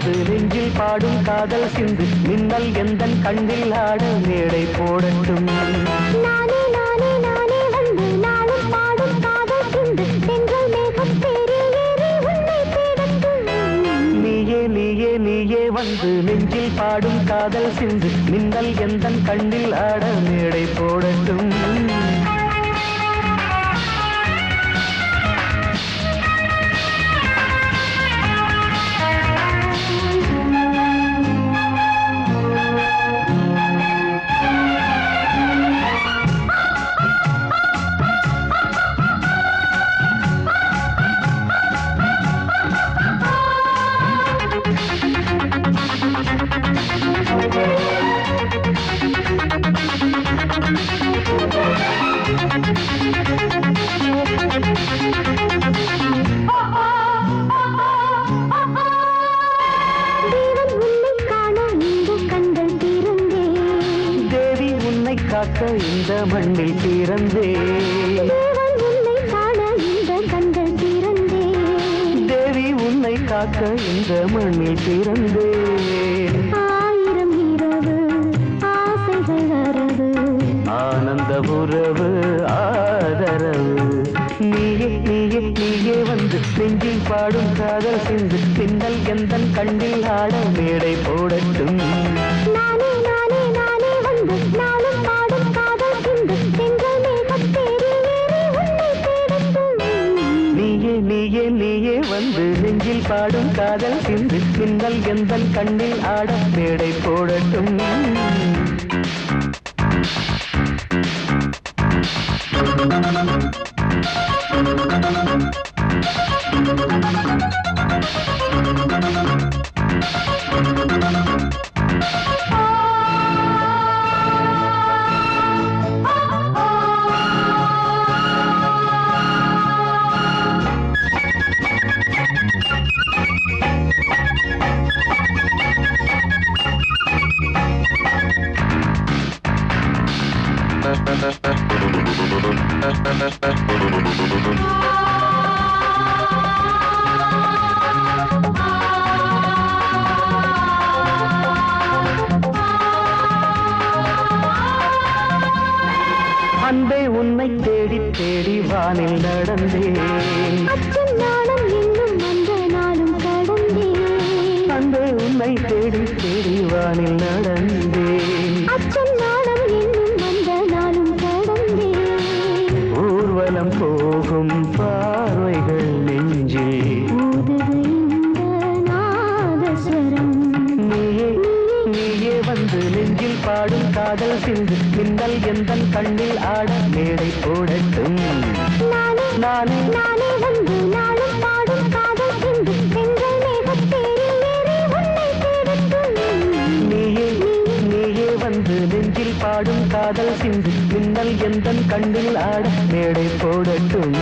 வந்து நெஞ்சில் பாடும் காதல் சிந்து மின்னல் எந்தன் கண்ணில் ஆட மேடை போடட்டும். நானே நானே நானே வந்து நாளும் பாடும் காதல் சிந்து தென்றல் மேகம் தேறி ஏறி உன்னை தேடட்டும். நீயே நீயே நீயே வந்து நெஞ்சில் பாடும் காதல் சிந்து மின்னல் எந்தன் கண்ணில் ஆட மேடை போடட்டும். காக்க இந்த மண்ணில் பிறந்தே உன்னை காண இந்த கண்கள் திறந்தே தேவி உன்னை காக்க இந்த மண்ணில் பிறந்தே. ஆயிரம் இரவு ஆசைகள் வரவு ஆனந்த உறவு ஆதரவு நீயே நீயே நீயே வந்து நெஞ்சில் பாடும் காதல் சிந்து பின்னல் எந்தன் கண்ணில் ஆட மேடை போடட்டும். நானே நானே நானே வந்து நாளும் பாடும் காதல் சிந்து தென்றல் மேகம் தேறி ஏறி உன்னை தேடட்டும். நீயே நீயே நீயே வந்து நெஞ்சில் பாடும் காதல் சிந்து பின்னல் எந்தன் கண்ணில் ஆட மேடை போடட்டும். அன்பே உன்னை தேடி தேடி வானில் நடந்தேன். அச்சம் நாணம் என்னும் அந்த நாளும் கடந்தேன். அன்பே உன்னை தேடி தேடி வானில் நடந்தேன். அச்சம் நாணம் என்னும் அந்த நாளும் கடந்தேன். ஊர்வலம் போகும் பார்வைகள் நெஞ்சில் ஊதுது இந்த நாதஸ்வரம். நீயே நீயே வந்து நெஞ்சில் பாடும் காதல் சிந்து மின்னல் எந்தன் கண்ணில் ஆட மேடை போடட்டும். நானே நானே நானே வந்து நாளும் பாடும் காதல் சிந்து தென்றல் மேகம் தேறி ஏறி உன்னை தேடட்டும். நீயே நீயே வந்து நெஞ்சில் பாடும் காதல் சிந்து மின்னல் எந்தன் கண்ணில் ஆட மேடை போடட்டும்.